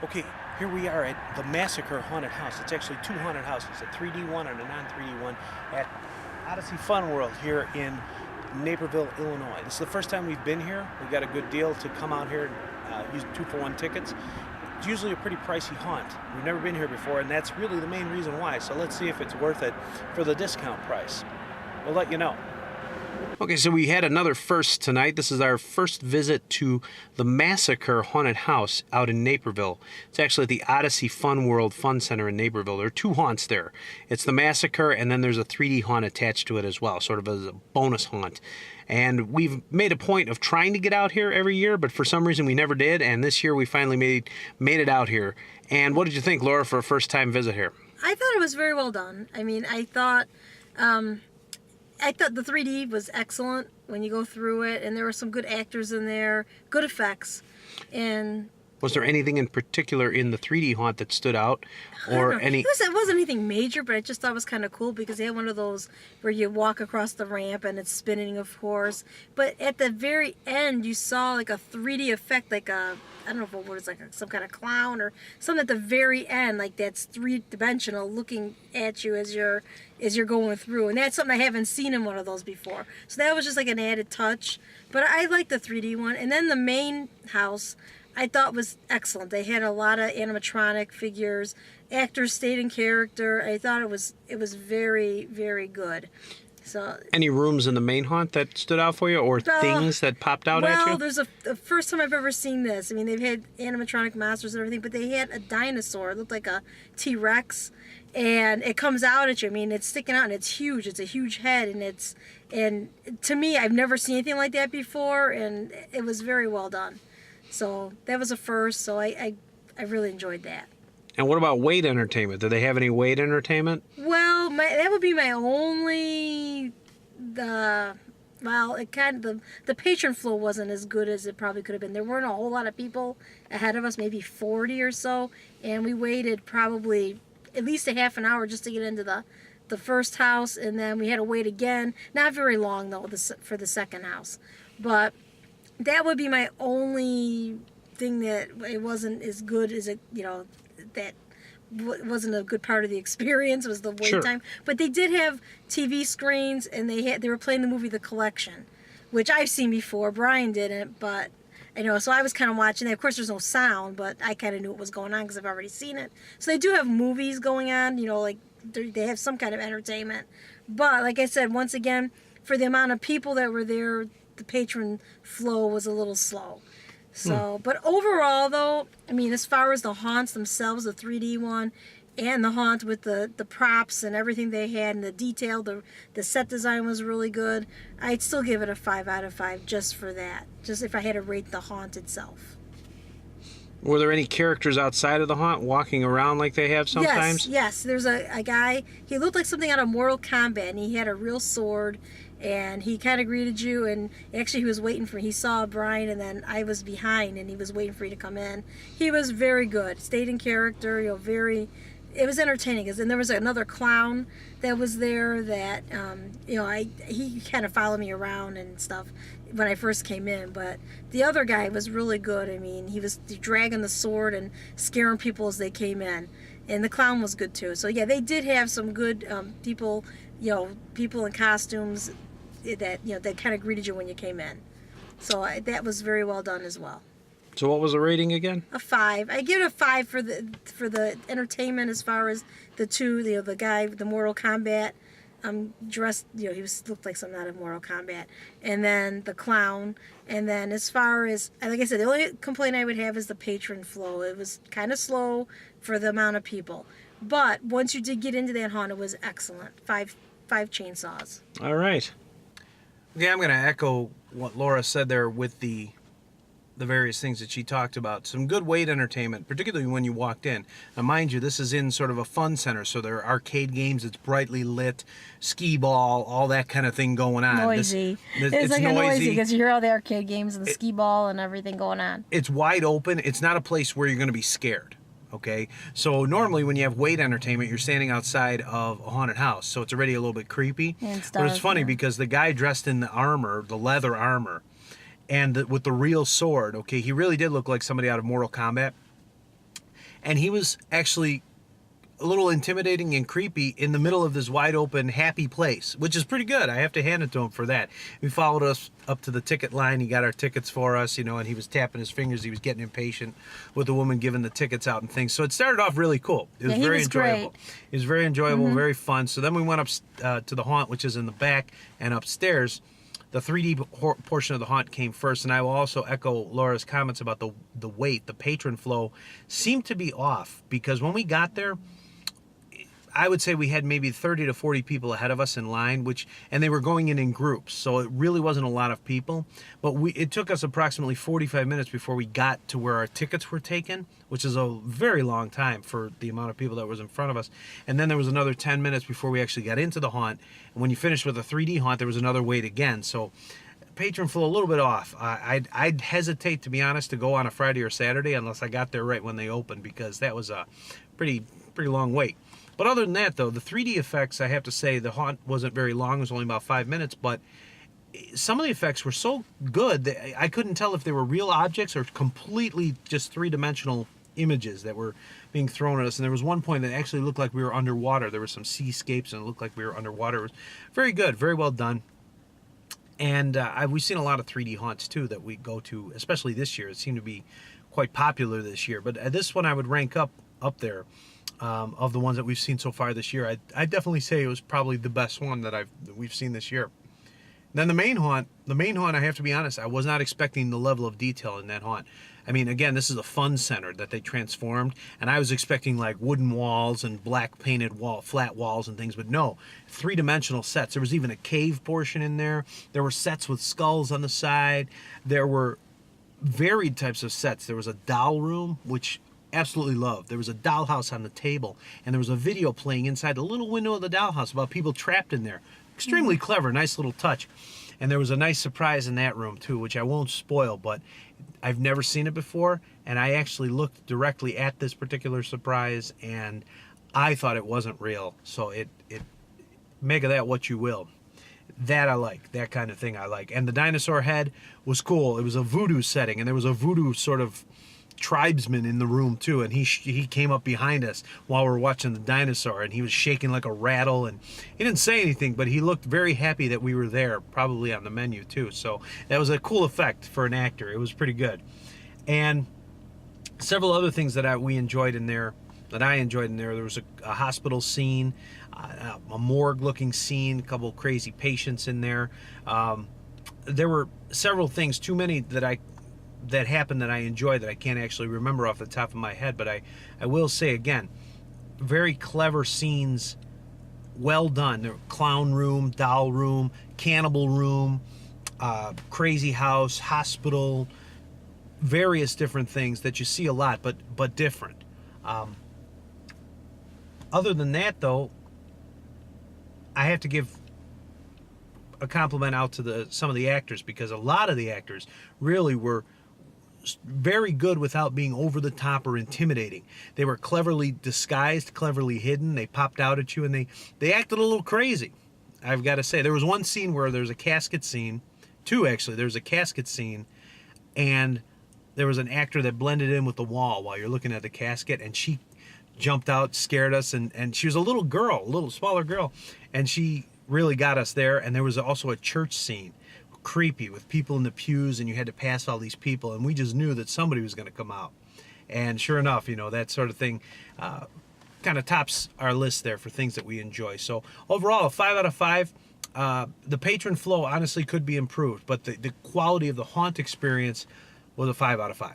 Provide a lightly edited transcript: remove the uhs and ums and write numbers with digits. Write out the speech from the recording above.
Okay, here we are at the Massacre haunted house. It's actually two haunted houses, a 3D one and a non-3D one at Odyssey Fun World here in Naperville, Illinois. This is the first time we've been here. We got a good deal to come out here and use 2-for-1 tickets. It's usually a pretty pricey haunt. We've never been here before, and that's really the main reason why. So let's see if it's worth it for the discount price. We'll let you know. Okay, so we had another first tonight. This is our first visit to the Massacre haunted house out in Naperville. It's actually at the Odyssey Fun World Fun Center in Naperville. There are two haunts there. It's the Massacre, and then there's a 3D haunt attached to it as well, sort of as a bonus haunt. And we've made a point of trying to get out here every year, but for some reason we never did, and this year we finally made it out here. And what did you think, Laura, for a first-time visit here? I thought it was very well done. I mean, I thought the 3D was excellent when you go through it, and there were some good actors in there, good effects, and... Was there anything in particular in the 3D haunt that stood out, or any? It wasn't anything major, but I just thought it was kind of cool because they had one of those where you walk across the ramp and it's spinning, of course. But at the very end, you saw like a 3D effect, like a, I don't know what it's like, some kind of clown or something at the very end, like that's three-dimensional, looking at you as you're going through, and that's something I haven't seen in one of those before. So that was just like an added touch. But I like the 3D one, and then the main house I thought was excellent. They had a lot of animatronic figures. Actors stayed in character. I thought it was very, very good. So, any rooms in the main haunt that stood out for you, or things that popped out at you? Well, there's the first time I've ever seen this. I mean, they've had animatronic monsters and everything, but they had a dinosaur. It looked like a T-Rex, and it comes out at you. I mean, it's sticking out, and it's huge. It's a huge head, and to me, I've never seen anything like that before, and it was very well done. So that was a first, so I really enjoyed that. And what about wait entertainment? Did they have any wait entertainment? Well, that would be my only... The patron flow wasn't as good as it probably could have been. There weren't a whole lot of people ahead of us, maybe 40 or so, and we waited probably at least a half an hour just to get into the first house, and then we had to wait again. Not very long, though, for the second house. But that would be my only thing that it wasn't as good as it, that wasn't a good part of the experience, was the wait time. But they did have TV screens, and they were playing the movie The Collection, which I've seen before. Brian didn't, but I know. So I was kind of watching that. Of course, there's no sound, but I kind of knew what was going on because I've already seen it. So they do have movies going on, like they have some kind of entertainment. But like I said, once again, for the amount of people that were there, the patron flow was a little slow. So, but overall, though, I mean, as far as the haunts themselves, the 3D one, and the haunt with the props and everything they had, and the detail, the set design was really good. I'd still give it a 5 out of 5 just for that. Just if I had to rate the haunt itself. Were there any characters outside of the haunt walking around like they have sometimes? Yes. There's a guy, he looked like something out of Mortal Kombat, and he had a real sword, and he kind of greeted you, and actually he was waiting for, he saw Brian, and then I was behind, and he was waiting for you to come in. He was very good, stayed in character, it was entertaining. And there was another clown that was there that, he kind of followed me around and stuff when I first came in, but the other guy was really good. I mean, he was dragging the sword and scaring people as they came in, and the clown was good too. So yeah, they did have some good people in costumes that kind of greeted you when you came in. So that was very well done as well. So what was the rating again? A 5. I give it a 5 for the entertainment, as far as the two, the guy with the Mortal Kombat dressed, he looked like something out of Mortal Kombat, and then the clown, and then as far as, like I said, the only complaint I would have is the patron flow. It was kind of slow for the amount of people, but once you did get into that haunt, it was excellent. 5 chainsaws. All right. Yeah, I'm going to echo what Laura said there with the various things that she talked about. Some good wait entertainment, particularly when you walked in. Now, mind you, this is in sort of a fun center, so there are arcade games, it's brightly lit, skee ball, all that kind of thing going on. Noisy. It's like noisy because you hear all the arcade games and the skee ball and everything going on. It's wide open. It's not a place where you're going to be scared. Okay, so normally when you have wait entertainment, you're standing outside of a haunted house, so it's already a little bit creepy. But it's funny because the guy dressed in the armor, the leather armor, and with the real sword, okay, he really did look like somebody out of Mortal Kombat. and he was actually a little intimidating and creepy in the middle of this wide open happy place, which is pretty good. I have to hand it to him for that. He followed us up to the ticket line. He got our tickets for us, and he was tapping his fingers. He was getting impatient with the woman giving the tickets out and things. So it started off really cool. It was very enjoyable. It was very enjoyable, very fun. So then we went up to the haunt, which is in the back, and upstairs. The 3D portion of the haunt came first, and I will also echo Laura's comments about the wait. The patron flow seemed to be off, because when we got there, I would say we had maybe 30 to 40 people ahead of us in line, and they were going in groups, so it really wasn't a lot of people. But it took us approximately 45 minutes before we got to where our tickets were taken, which is a very long time for the amount of people that was in front of us. And then there was another 10 minutes before we actually got into the haunt. And when you finished with a 3D haunt, there was another wait again. So patron flow a little bit off. I'd hesitate, to be honest, to go on a Friday or Saturday unless I got there right when they opened, because that was a pretty long wait. But other than that, though, the 3D effects, I have to say, the haunt wasn't very long. It was only about 5 minutes, but some of the effects were so good that I couldn't tell if they were real objects or completely just three-dimensional images that were being thrown at us. And there was one point that actually looked like we were underwater. There were some seascapes, and it looked like we were underwater. It was very good, very well done. And we've seen a lot of 3D haunts, too, that we go to, especially this year. It seemed to be quite popular this year. But this one I would rank up there. Of the ones that we've seen so far this year, I'd definitely say it was probably the best one that we've seen this year. Then the main haunt, I have to be honest, I was not expecting the level of detail in that haunt. I mean, again, this is a fun center that they transformed, and I was expecting like wooden walls and black painted flat walls and things, but no, three-dimensional sets. There was even a cave portion in there. There were sets with skulls on the side. There were varied types of sets. There was a doll room, which absolutely loved. There was a dollhouse on the table, and there was a video playing inside the little window of the dollhouse about people trapped in there. Extremely clever, nice little touch. And there was a nice surprise in that room too, which I won't spoil, but I've never seen it before, and I actually looked directly at this particular surprise, and I thought it wasn't real. So it make of that what you will. That I like. That kind of thing I like. And the dinosaur head was cool. It was a voodoo setting, and there was a voodoo sort of tribesman in the room too, and he came up behind us while we were watching the dinosaur, and he was shaking like a rattle, and he didn't say anything, but he looked very happy that we were there, probably on the menu too. So that was a cool effect for an actor. It was pretty good. And several other things that I enjoyed in there. There was a hospital scene, a morgue looking scene, a couple of crazy patients in there. There were several things, too many that happened that I enjoyed that I can't actually remember off the top of my head, but I will say again, very clever scenes, well done. There were clown room, doll room, cannibal room, crazy house, hospital, various different things that you see a lot, but different. Other than that, though, I have to give a compliment out to some of the actors, because a lot of the actors really were very good without being over the top or intimidating. They were cleverly disguised, cleverly hidden. They popped out at you, and they acted a little crazy, I've got to say. There was one scene where there's a casket scene, two actually. There's a casket scene, and there was an actor that blended in with the wall while you're looking at the casket, and she jumped out, scared us, and she was a little girl, a little smaller girl, and she really got us there. And there was also a church scene, creepy, with people in the pews, and you had to pass all these people, and we just knew that somebody was going to come out. And sure enough, that sort of thing kind of tops our list there for things that we enjoy. So overall, a 5 out of 5. The patron flow honestly could be improved, but the quality of the haunt experience was a 5 out of 5.